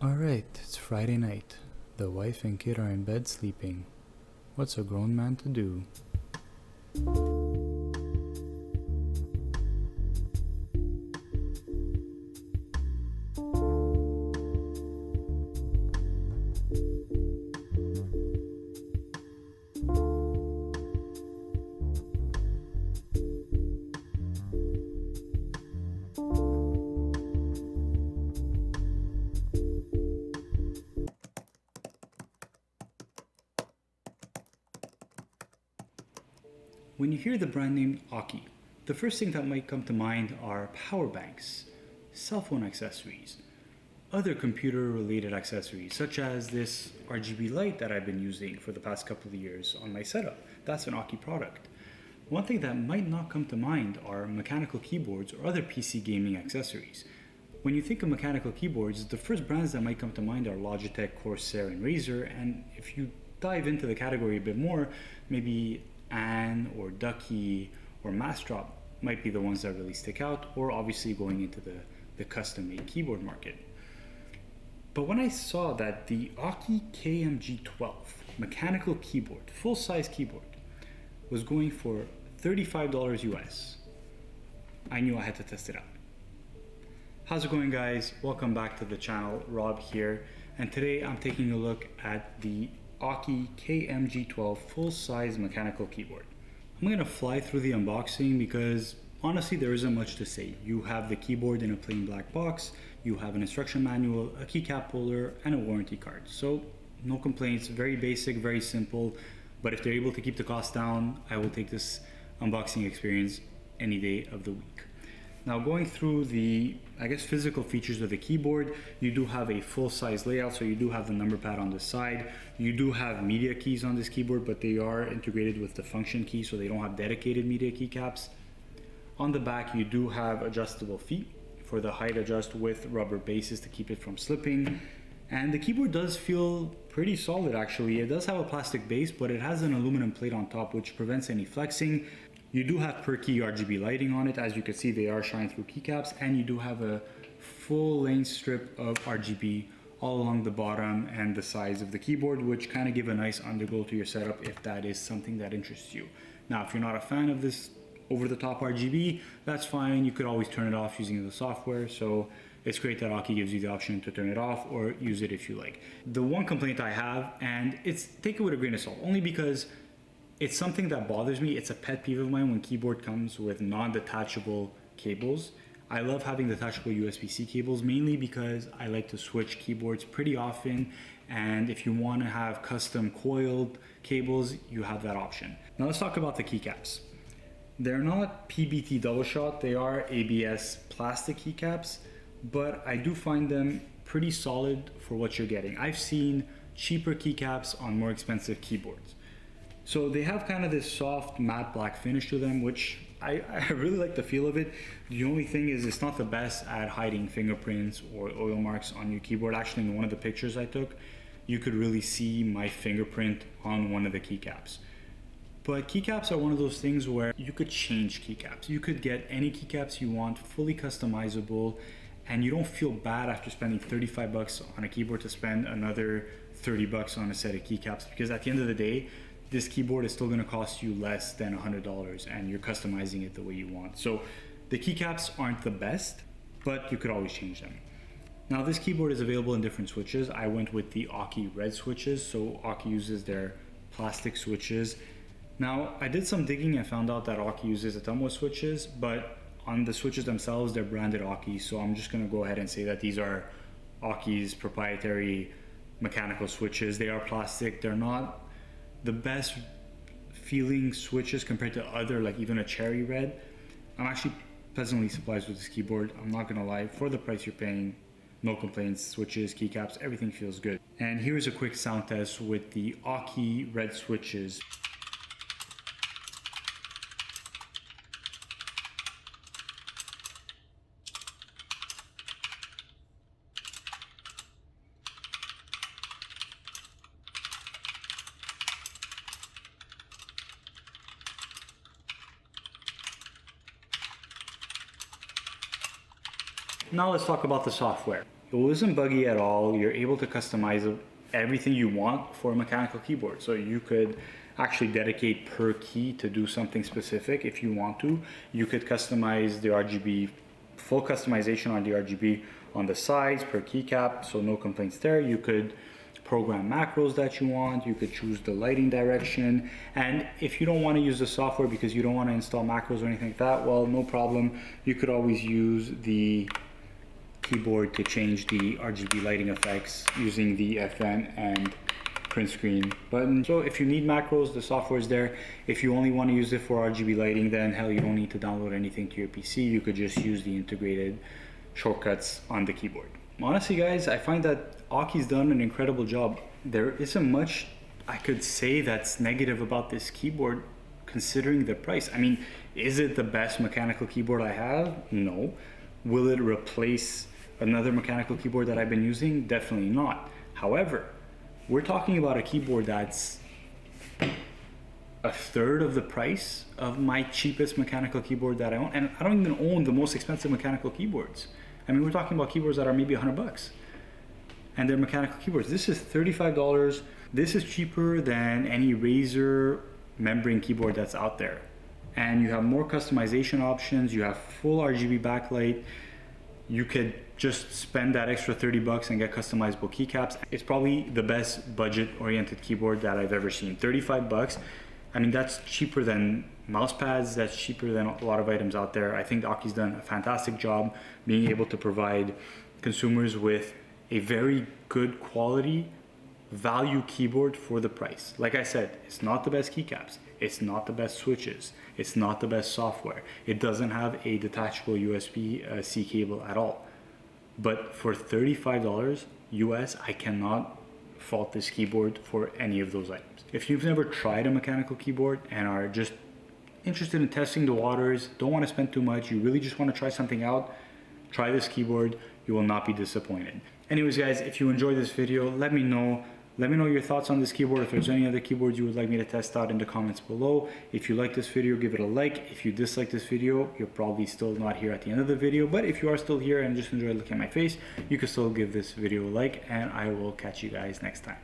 Alright, it's Friday night. The wife and kid are in bed sleeping. What's a grown man to do? When you hear the brand name Aukey, the first thing that might come to mind are power banks, cell phone accessories, other computer-related accessories, such as this Rgb light that I've been using for the past couple of years on my setup. That's an Aukey product. One thing that might not come to mind are mechanical keyboards or other PC gaming accessories. When you think of mechanical keyboards, the first brands that might come to mind are Logitech, Corsair, and Razer, and if you dive into the category a bit more, maybe Anne or Ducky or Mastrop might be the ones that really stick out, or obviously going into the custom-made keyboard market. But when I saw that the Aukey KM-G12 Mechanical Keyboard, full-size keyboard, was going for $35 US, I knew I had to test it out. How's it going, guys? Welcome back to the channel. Rob here, and today I'm taking a look at the Aukey KM-G12 full-size mechanical keyboard. I'm going to fly through the unboxing because honestly there isn't much to say. You have the keyboard in a plain black box, you have an instruction manual, a keycap holder, and a warranty card. So no complaints, very basic, very simple, but if they're able to keep the cost down, I will take this unboxing experience any day of the week. Now, going through the, physical features of the keyboard, you do have a full-size layout, so you do have the number pad on the side. You do have media keys on this keyboard, but they are integrated with the function key, so they don't have dedicated media keycaps. On the back, you do have adjustable feet for the height adjust with rubber bases to keep it from slipping. And the keyboard does feel pretty solid, actually. It does have a plastic base, but it has an aluminum plate on top, which prevents any flexing. You do have per key Rgb lighting on it. As you can see, they are shine through keycaps, and you do have a full length strip of Rgb all along the bottom and the sides of the keyboard, which kind of give a nice underglow to your setup if that is something that interests you. Now, if you're not a fan of this over-the-top Rgb, that's fine. You could always turn it off using the software. So it's great that Aukey gives you the option to turn it off or use it if you like. The one complaint I have, and take it with a grain of salt, only because it's something that bothers me. It's a pet peeve of mine when keyboard comes with non-detachable cables. I love having detachable USB-C cables, mainly because I like to switch keyboards pretty often, and if you want to have custom coiled cables, you have that option. Now let's talk about the keycaps. They're not PBT double shot, they are ABS plastic keycaps, but I do find them pretty solid for what you're getting. I've seen cheaper keycaps on more expensive keyboards. So they have kind of this soft matte black finish to them, which I really like the feel of it. The only thing is it's not the best at hiding fingerprints or oil marks on your keyboard. Actually, in one of the pictures I took, you could really see my fingerprint on one of the keycaps. But keycaps are one of those things where you could change keycaps. You could get any keycaps you want, fully customizable, and you don't feel bad after spending 35 bucks on a keyboard to spend another 30 bucks on a set of keycaps, because at the end of the day, this keyboard is still going to cost you less than $100 and you're customizing it the way you want. So the keycaps aren't the best, but you could always change them. Now this keyboard is available in different switches. I went with the Aukey red switches, so Aukey uses their plastic switches. Now I did some digging and found out that Aukey uses Atomos switches, but on the switches themselves, they're branded Aukey, so I'm just going to go ahead and say that these are Aukey's proprietary mechanical switches. They are plastic. They're not the best feeling switches compared to other, like even a cherry red. I'm actually pleasantly surprised with this keyboard. I'm not gonna lie, for the price you're paying, no complaints. Switches, keycaps, everything feels good. And here's a quick sound test with the Aukey red switches. Now let's talk about the software. It wasn't buggy at all. You're able to customize everything you want for a mechanical keyboard. So you could actually dedicate per key to do something specific if you want to. You could customize the RGB, full customization on the RGB on the sides per keycap, so no complaints there. You could program macros that you want. You could choose the lighting direction. And if you don't want to use the software because you don't want to install macros or anything like that, well, no problem. You could always use the keyboard to change the RGB lighting effects using the FN and print screen button. So if you need macros, the software is there. If you only want to use it for RGB lighting, then hell, you don't need to download anything to your PC. You could just use the integrated shortcuts on the keyboard. Honestly, guys, I find that Aukey's done an incredible job. There isn't much I could say that's negative about this keyboard considering the price. I mean, is it the best mechanical keyboard I have? No. Will it replace another mechanical keyboard that I've been using? Definitely not. However, we're talking about a keyboard that's a third of the price of my cheapest mechanical keyboard that I own. And I don't even own the most expensive mechanical keyboards. I mean, we're talking about keyboards that are maybe $100 and they're mechanical keyboards. This is $35. This is cheaper than any Razer membrane keyboard that's out there. And you have more customization options. You have full RGB backlight. You could just spend that extra $30 and get customizable keycaps. It's probably the best budget-oriented keyboard that I've ever seen. $35. I mean, that's cheaper than mouse pads. That's cheaper than a lot of items out there. I think Aukey's done a fantastic job being able to provide consumers with a very good quality value keyboard for the price. Like I said, it's not the best keycaps. It's not the best switches. It's not the best software. It doesn't have a detachable USB-C cable at all. But for $35 US, I cannot fault this keyboard for any of those items. If you've never tried a mechanical keyboard and are just interested in testing the waters, don't want to spend too much, you really just want to try something out, try this keyboard. You will not be disappointed. Anyways, guys, if you enjoyed this video, let me know. Let me know your thoughts on this keyboard. If there's any other keyboards you would like me to test out in the comments below. If you like this video, give it a like. If you dislike this video, you're probably still not here at the end of the video. But if you are still here and just enjoy looking at my face, you can still give this video a like, and I will catch you guys next time.